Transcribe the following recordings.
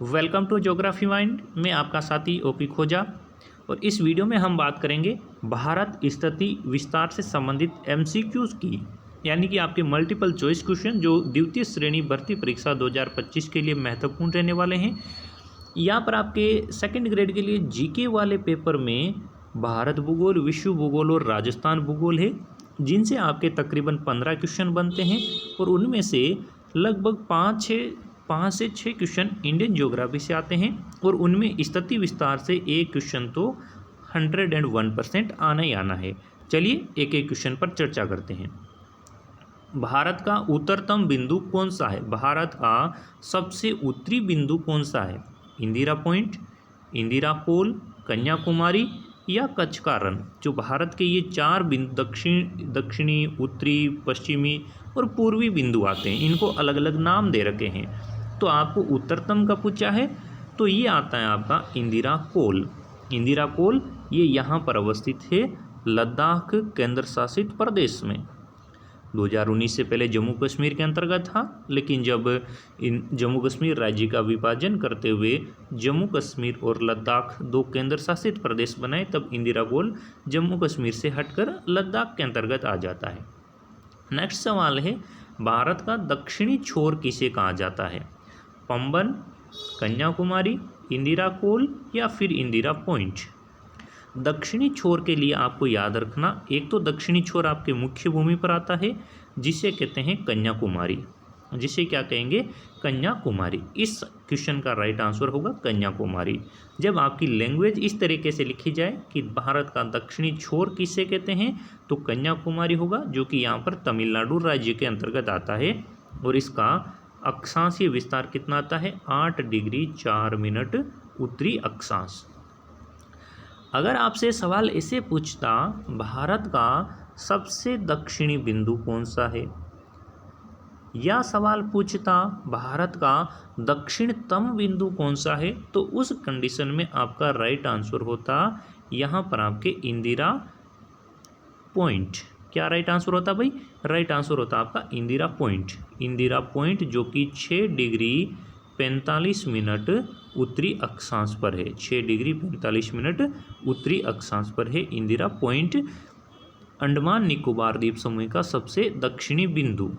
Welcome to geography mind में आपका साथी ओपी खोजा। और इस वीडियो में हम बात करेंगे भारत स्थिति विस्तार से संबंधित एमसीक्यूज़ की, यानी कि आपके मल्टीपल चॉइस क्वेश्चन जो द्वितीय श्रेणी भर्ती परीक्षा 2025 के लिए महत्वपूर्ण रहने वाले हैं। यहाँ पर आपके सेकंड ग्रेड के लिए जीके वाले पेपर में भारत भूगोल, विश्व भूगोल और राजस्थान भूगोल है, जिनसे आपके तकरीबन 15 क्वेश्चन बनते हैं और उनमें से लगभग 5 से 6 क्वेश्चन इंडियन ज्योग्राफी से आते हैं और उनमें स्थिति विस्तार से एक क्वेश्चन तो 101% आना ही आना है। चलिए एक एक क्वेश्चन पर चर्चा करते हैं। भारत का उत्तरतम बिंदु कौन सा है? भारत का सबसे उत्तरी बिंदु कौन सा है? इंदिरा पॉइंट, इंदिरा कोल, कन्याकुमारी या कच्छ का रण। जो भारत के ये 4 बिंदु दक्षिणी, उत्तरी, पश्चिमी और पूर्वी बिंदु आते हैं, इनको अलग अलग नाम दे रखे हैं। तो आपको उत्तरतम का पूछा है तो ये आता है आपका इंदिरा कोल। इंदिरा कोल ये यहाँ पर अवस्थित है, लद्दाख केंद्र शासित प्रदेश में। 2019 से पहले जम्मू कश्मीर के अंतर्गत था, लेकिन जब जम्मू कश्मीर राज्य का विभाजन करते हुए जम्मू कश्मीर और लद्दाख 2 केंद्र शासित प्रदेश बनाए, तब इंदिरा कोल जम्मू कश्मीर से हटकर लद्दाख के अंतर्गत आ जाता है। नेक्स्ट सवाल है, भारत का दक्षिणी छोर किसे कहा जाता है? पंबन, कन्याकुमारी, इंदिरा कोल या फिर इंदिरा पॉइंट। दक्षिणी छोर के लिए आपको याद रखना, एक तो दक्षिणी छोर आपके मुख्य भूमि पर आता है जिसे कहते हैं कन्याकुमारी, जिसे क्या कहेंगे? कन्याकुमारी। इस क्वेश्चन का राइट आंसर होगा कन्याकुमारी। जब आपकी लैंग्वेज इस तरीके से लिखी जाए कि भारत का दक्षिणी छोर किसे कहते हैं, तो कन्याकुमारी होगा, जो कि यहाँ पर तमिलनाडु राज्य के अंतर्गत आता है। और इसका अक्षांशीय विस्तार कितना आता है? 8 डिग्री 4 मिनट उत्तरी अक्षांश। अगर आपसे सवाल ऐसे पूछता, भारत का सबसे दक्षिणी बिंदु कौन सा है, या सवाल पूछता भारत का दक्षिणतम बिंदु कौन सा है, तो उस कंडीशन में आपका राइट आंसर होता यहाँ पर आपके इंदिरा पॉइंट। क्या राइट आंसर होता भाई? राइट आंसर होता आपका इंदिरा पॉइंट। इंदिरा पॉइंट जो कि 6 डिग्री 45 मिनट उत्तरी अक्षांश पर है। 6 डिग्री 45 मिनट उत्तरी अक्षांश पर है इंदिरा पॉइंट, अंडमान निकोबार द्वीप समूह का सबसे दक्षिणी बिंदु।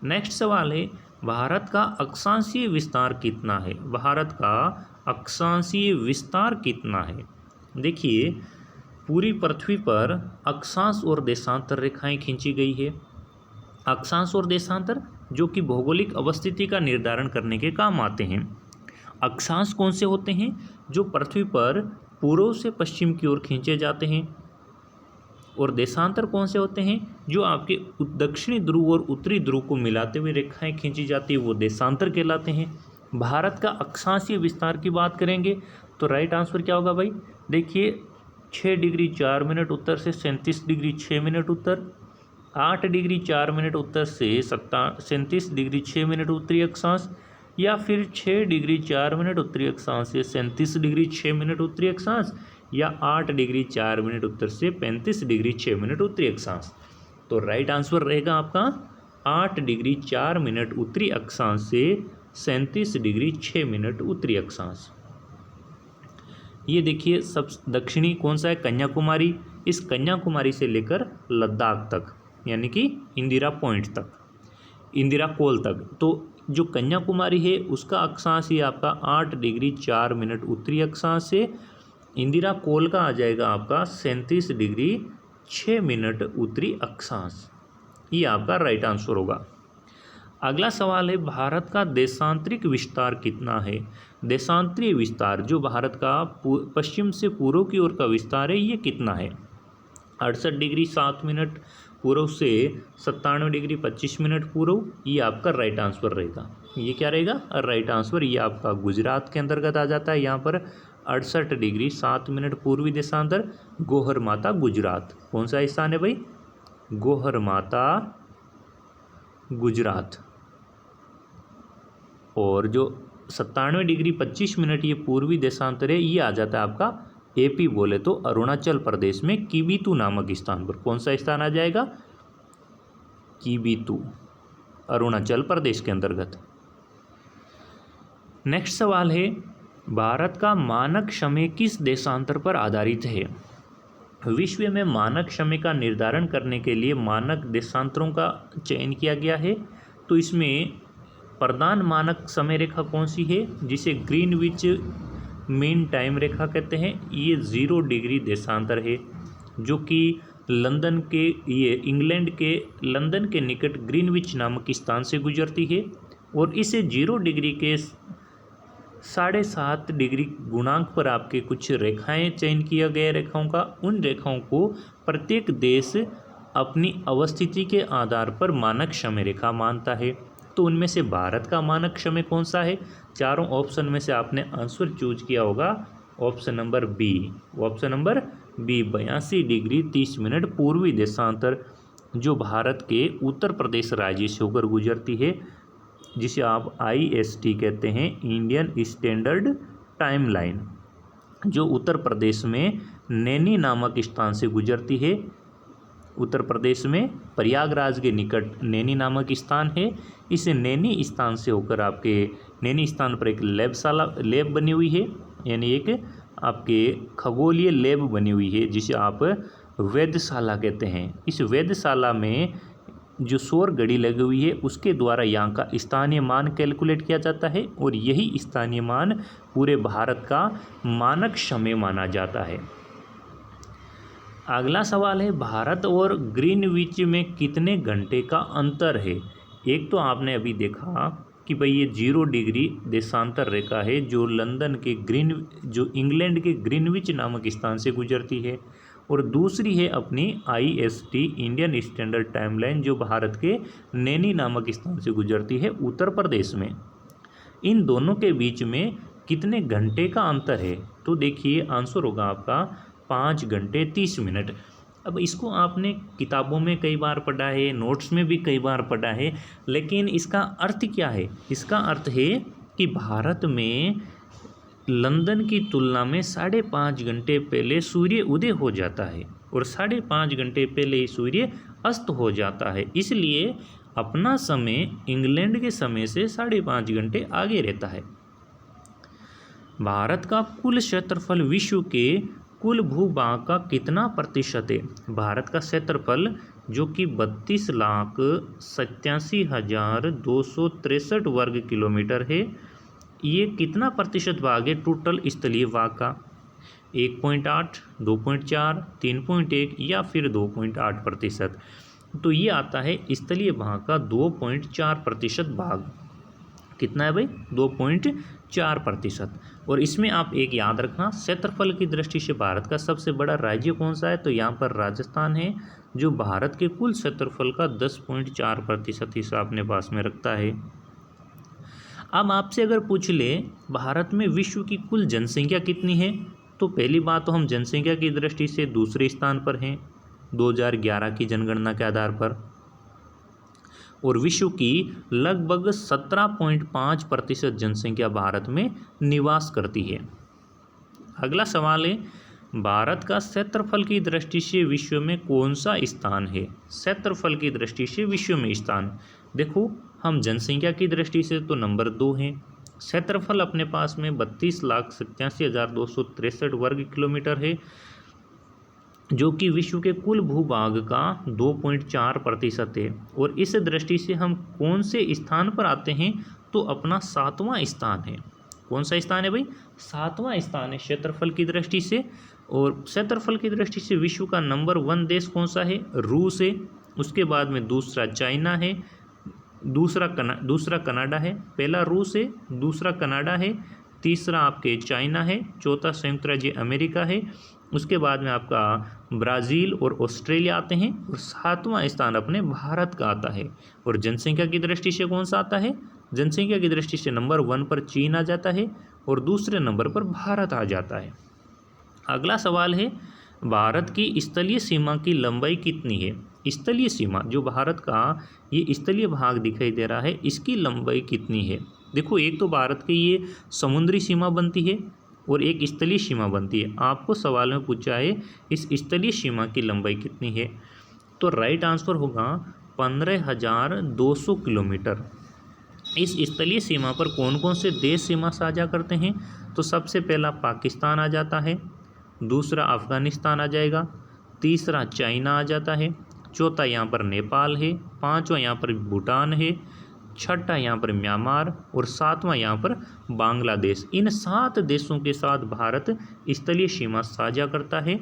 नेक्स्ट सवाल है, भारत का अक्षांशीय विस्तार कितना है? भारत का अक्षांशीय विस्तार कितना है? देखिए, पूरी पृथ्वी पर अक्षांश और देशांतर रेखाएं खींची गई है। अक्षांश और देशांतर जो कि भौगोलिक अवस्थिति का निर्धारण करने के काम आते हैं। अक्षांश कौन से होते हैं? जो पृथ्वी पर पूर्व से पश्चिम की ओर खींचे जाते हैं। और देशांतर कौन से होते हैं? जो आपके दक्षिणी ध्रुव और उत्तरी ध्रुव को मिलाते हुए रेखाएं खींची जाती है, वो देशांतर कहलाते हैं। भारत का अक्षांशीय विस्तार की बात करेंगे तो राइट आंसर क्या होगा भाई? देखिए, 6 डिग्री 4 मिनट उत्तर से 37 डिग्री 6 मिनट उत्तर, 8 डिग्री 4 मिनट उत्तर से 37 डिग्री 6 मिनट उत्तरी अक्षांश, या फिर 6 डिग्री 4 मिनट उत्तरी अक्षांश से 37 डिग्री 6 मिनट उत्तरी अक्षांश, या 8 डिग्री 4 मिनट उत्तर से 35 डिग्री 6 मिनट उत्तरी अक्षांश। तो राइट आंसर रहेगा आपका 8 डिग्री 4 मिनट उत्तरी अक्षांश से 37 डिग्री 6 मिनट उत्तरी अक्षांश। ये देखिए, सब दक्षिणी कौन सा है? कन्याकुमारी। इस कन्याकुमारी से लेकर लद्दाख तक, यानी कि इंदिरा पॉइंट तक, इंदिरा कोल तक। तो जो कन्याकुमारी है उसका अक्षांश ही आपका 8 डिग्री 4 मिनट उत्तरी अक्षांश से, इंदिरा कोल का आ जाएगा आपका 37 डिग्री 6 मिनट उत्तरी अक्षांश। ये आपका राइट आंसर होगा। अगला सवाल है, भारत का देशांतरिक विस्तार कितना है? देशांतरीय विस्तार जो भारत का पश्चिम से पूर्व की ओर का विस्तार है, ये कितना है? 68 डिग्री 7 मिनट पूर्व से 97 डिग्री 25 मिनट पूर्व। ये आपका राइट आंसर रहेगा। ये क्या रहेगा? राइट आंसर ये आपका गुजरात के अंतर्गत आ जाता है। यहाँ पर 68 डिग्री 7 मिनट पूर्वी देशांतर, गोहर माता गुजरात। कौन सा स्थान है भाई? गोहर माता गुजरात। और जो 97 डिग्री 25 मिनट ये पूर्वी देशांतर है, ये आ जाता है आपका एपी बोले तो अरुणाचल प्रदेश में किबीतू नामक स्थान पर। कौन सा स्थान आ जाएगा? किबीतू, अरुणाचल प्रदेश के अंतर्गत। नेक्स्ट सवाल है, भारत का मानक समय किस देशांतर पर आधारित है? विश्व में मानक समय का निर्धारण करने के लिए मानक देशांतरों का चयन किया गया है। तो इसमें प्रधान मानक समय रेखा कौन सी है, जिसे ग्रीनविच मीन टाइम रेखा कहते हैं। ये 0 डिग्री देशांतर है, जो कि लंदन के इंग्लैंड के लंदन के निकट ग्रीनविच नामक स्थान से गुजरती है। और इसे 0 डिग्री के 7.5 डिग्री गुणांक पर आपके कुछ रेखाएं चयन किया गया रेखाओं का, उन रेखाओं को प्रत्येक देश अपनी अवस्थिति के आधार पर मानक समय रेखा मानता है। तो उनमें से भारत का मानक समय कौन सा है? चारों ऑप्शन में से आपने आंसर चूज किया होगा option number B. Option number B 82 degree 30 minute पूर्वी देशांतर, जो भारत के उत्तर प्रदेश राज्य से होकर गुजरती है, जिसे आप IST कहते हैं, इंडियन स्टैंडर्ड टाइम लाइन, जो उत्तर प्रदेश में नैनी नामक स्थान से गुजरती है। उत्तर प्रदेश में प्रयागराज के निकट नैनी नामक स्थान है। इस नैनी स्थान से होकर आपके नैनी स्थान पर एक लैब बनी हुई है, यानी एक आपके खगोलीय लैब बनी हुई है, जिसे आप वेधशाला कहते हैं। इस वेधशाला में जो सौर घड़ी लगी हुई है, उसके द्वारा यहाँ का स्थानीय मान कैलकुलेट किया जाता है, और यही स्थानीय मान पूरे भारत का मानक समय माना जाता है। अगला सवाल है, भारत और ग्रीनविच में कितने घंटे का अंतर है? एक तो आपने अभी देखा कि भाई ये 0 डिग्री देशांतर रेखा है, जो इंग्लैंड के ग्रीनविच नामक स्थान से गुजरती है, और दूसरी है अपनी IST Indian standard time line, जो भारत के नैनी नामक स्थान से गुजरती है उत्तर प्रदेश में। इन दोनों के बीच में कितने घंटे का अंतर है? तो देखिए आंसर होगा आपका 5 घंटे 30 मिनट। अब इसको आपने किताबों में कई बार पढ़ा है, नोट्स में भी कई बार पढ़ा है, लेकिन इसका अर्थ क्या है? इसका अर्थ है कि भारत में लंदन की तुलना में 5.5 घंटे पहले सूर्य उदय हो जाता है, और 5.5 घंटे पहले ही सूर्य अस्त हो जाता है। इसलिए अपना समय इंग्लैंड के समय से 5.5 घंटे आगे रहता है। भारत का कुल क्षेत्रफल विश्व के कुल भूभाग का कितना प्रतिशत है? भारत का क्षेत्रफल जो कि 32,87,263 वर्ग किलोमीटर है, ये कितना प्रतिशत भाग है टोटल स्थलीय भाग का? 1.8, 2.4, 3.1 या फिर 2.8%? तो ये आता है स्थलीय भाग का 2.4% भाग। कितना है भाई? 2.4%। और इसमें आप एक याद रखना, क्षेत्रफल की दृष्टि से भारत का सबसे बड़ा राज्य कौन सा है? तो यहाँ पर राजस्थान है, जो भारत के कुल क्षेत्रफल का 10.4% हिस्सा अपने पास में रखता है। अब आपसे अगर पूछ ले भारत में विश्व की कुल जनसंख्या कितनी है, तो पहली बात तो हम जनसंख्या की दृष्टि से दूसरे स्थान पर हैं 2011 की जनगणना के आधार पर, और विश्व की लगभग 17.5% जनसंख्या भारत में निवास करती है। अगला सवाल है, भारत का क्षेत्रफल की दृष्टि से विश्व में कौन सा स्थान है? क्षेत्रफल की दृष्टि से विश्व में स्थान देखो, हम जनसंख्या की दृष्टि से तो नंबर 2 हैं। क्षेत्रफल अपने पास में 32,87,263 वर्ग किलोमीटर है, जो कि विश्व के कुल भूभाग का 2.4% है। और इस दृष्टि से हम कौन से स्थान पर आते हैं? तो अपना 7वां स्थान है। कौन सा स्थान है भाई? 7वां स्थान है क्षेत्रफल की दृष्टि से। और क्षेत्रफल की दृष्टि से विश्व का नंबर 1 देश कौन सा है? रूस है। उसके बाद में दूसरा चाइना है, दूसरा कनाडा है। पहला रूस है, दूसरा कनाडा है, तीसरा आपके चाइना है, चौथा संयुक्त राज्य अमेरिका है। उसके बाद में आपका ब्राज़ील और ऑस्ट्रेलिया आते हैं, और 7वां स्थान अपने भारत का आता है। और जनसंख्या की दृष्टि से कौन सा आता है? जनसंख्या की दृष्टि से नंबर 1 पर चीन आ जाता है, और दूसरे नंबर पर भारत आ जाता है। अगला सवाल है, भारत की स्थलीय सीमा की लंबाई कितनी है? स्थलीय सीमा जो भारत का ये स्थलीय भाग दिखाई दे रहा है, इसकी लंबाई कितनी है? देखो, एक तो भारत की ये समुद्री सीमा बनती है और एक स्थलीय सीमा बनती है। आपको सवाल में पूछा है इस स्थलीय सीमा की लंबाई कितनी है, तो राइट आंसर होगा 15,200 किलोमीटर। इस स्थलीय सीमा पर कौन कौन से देश सीमा साझा करते हैं? तो सबसे पहला पाकिस्तान आ जाता है, दूसरा अफगानिस्तान आ जाएगा, तीसरा चाइना आ जाता है, चौथा यहाँ पर नेपाल है, पांचवा यहाँ पर भूटान है, छठा यहाँ पर म्यांमार और सातवां यहाँ पर बांग्लादेश। इन 7 देशों के साथ भारत स्थलीय सीमा साझा करता है।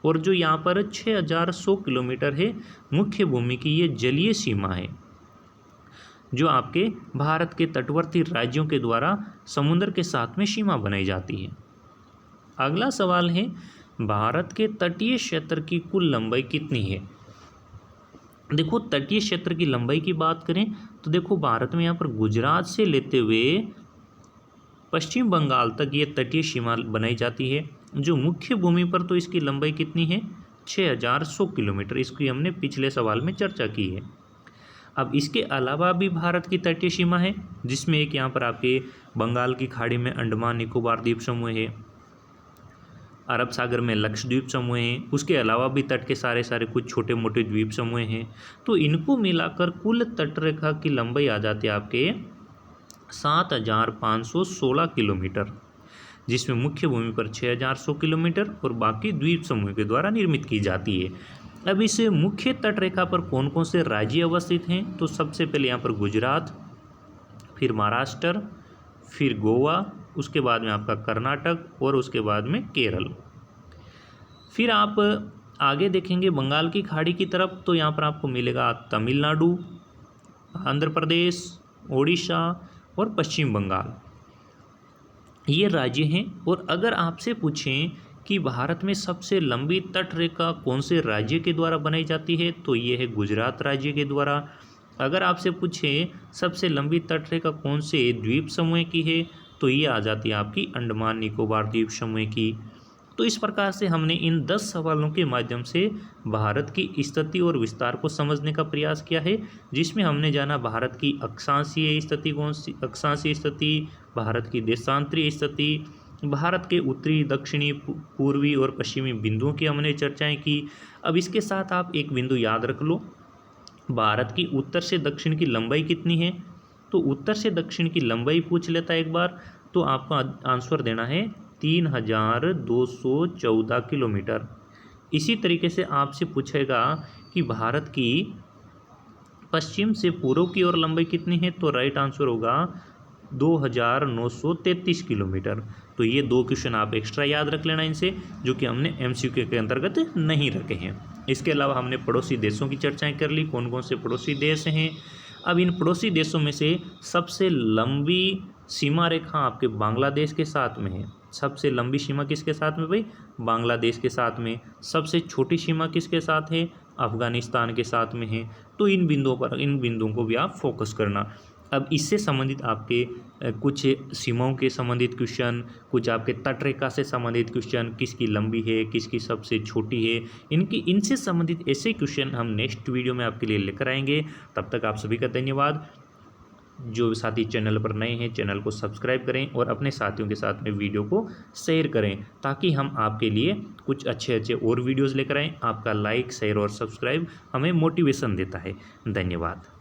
और जो यहाँ पर 6100 किलोमीटर है मुख्य भूमि की, ये जलीय सीमा है जो आपके भारत के तटवर्ती राज्यों के द्वारा समुद्र के साथ में सीमा बनाई जाती है। अगला सवाल है, भारत के तटीय क्षेत्र की कुल लंबाई कितनी है? देखो, तटीय क्षेत्र की लंबाई की बात करें तो देखो, भारत में यहाँ पर गुजरात से लेते हुए पश्चिम बंगाल तक ये तटीय सीमा बनाई जाती है। जो मुख्य भूमि पर तो इसकी लंबाई कितनी है? 6100 किलोमीटर। इसकी हमने पिछले सवाल में चर्चा की है। अब इसके अलावा भी भारत की तटीय सीमा है, जिसमें एक यहाँ पर आपके बंगाल की खाड़ी में अंडमान निकोबार द्वीप समूह है, अरब सागर में लक्षद्वीप समूह हैं, उसके अलावा भी तट के सारे कुछ छोटे मोटे द्वीप समूह हैं। तो इनको मिलाकर कुल तटरेखा की लंबाई आ जाती है आपके 7516 किलोमीटर, जिसमें मुख्य भूमि पर 6100 किलोमीटर और बाकी द्वीप समूह के द्वारा निर्मित की जाती है। अब इस मुख्य तटरेखा पर कौन कौन से राज्य अवस्थित हैं? तो सबसे पहले यहाँ पर गुजरात, फिर महाराष्ट्र, फिर गोवा, उसके बाद में आपका कर्नाटक और उसके बाद में केरल। फिर आप आगे देखेंगे बंगाल की खाड़ी की तरफ, तो यहाँ पर आपको मिलेगा तमिलनाडु, आंध्र प्रदेश, ओडिशा और पश्चिम बंगाल, ये राज्य हैं। और अगर आपसे पूछें कि भारत में सबसे लंबी तटरेखा कौन से राज्य के द्वारा बनाई जाती है, तो ये है गुजरात राज्य के द्वारा। अगर आपसे पूछें सबसे लंबी तटरेखा कौन से द्वीप समूह की है, तो ये आ जाती है आपकी अंडमान निकोबार द्वीप समूह की। तो इस प्रकार से हमने इन 10 सवालों के माध्यम से भारत की स्थिति और विस्तार को समझने का प्रयास किया है, जिसमें हमने जाना भारत की अक्षांशीय स्थिति कौन सी, अक्षांशीय स्थिति, भारत की देशांतरीय स्थिति, भारत के उत्तरी, दक्षिणी, पूर्वी और पश्चिमी बिंदुओं की हमने चर्चाएं की। अब इसके साथ आप एक बिंदु याद रख लो, भारत की उत्तर से दक्षिण की लंबाई कितनी है? तो उत्तर से दक्षिण की लंबाई पूछ लेता है एक बार, तो आपका आंसर देना है 3214 किलोमीटर। इसी तरीके से आपसे पूछेगा कि भारत की पश्चिम से पूर्व की ओर लंबाई कितनी है, तो राइट आंसर होगा 2933 किलोमीटर। तो ये 2 क्वेश्चन आप एक्स्ट्रा याद रख लेना इनसे, जो कि हमने MCQ के अंतर्गत नहीं रखे हैं। इसके अलावा हमने पड़ोसी देशों की चर्चाएं कर ली, कौन कौन से पड़ोसी देश हैं। अब इन पड़ोसी देशों में से सबसे लंबी सीमा रेखा आपके बांग्लादेश के साथ में है। सबसे लंबी सीमा किसके साथ में भाई? बांग्लादेश के साथ में। सबसे छोटी सीमा किसके साथ है? अफगानिस्तान के साथ में है। तो इन बिंदुओं को भी आप फोकस करना। अब इससे संबंधित आपके कुछ सीमाओं के संबंधित क्वेश्चन, कुछ आपके तटरेखा से संबंधित क्वेश्चन, किसकी लंबी है, किसकी सबसे छोटी है, इनसे संबंधित ऐसे क्वेश्चन हम नेक्स्ट वीडियो में आपके लिए लेकर आएंगे। तब तक आप सभी का धन्यवाद। जो साथी चैनल पर नए हैं, चैनल को सब्सक्राइब करें और अपने साथियों के साथ में वीडियो को शेयर करें, ताकि हम आपके लिए कुछ अच्छे और वीडियोज़ लेकर आएँ। आपका लाइक, शेयर और सब्सक्राइब हमें मोटिवेशन देता है। धन्यवाद।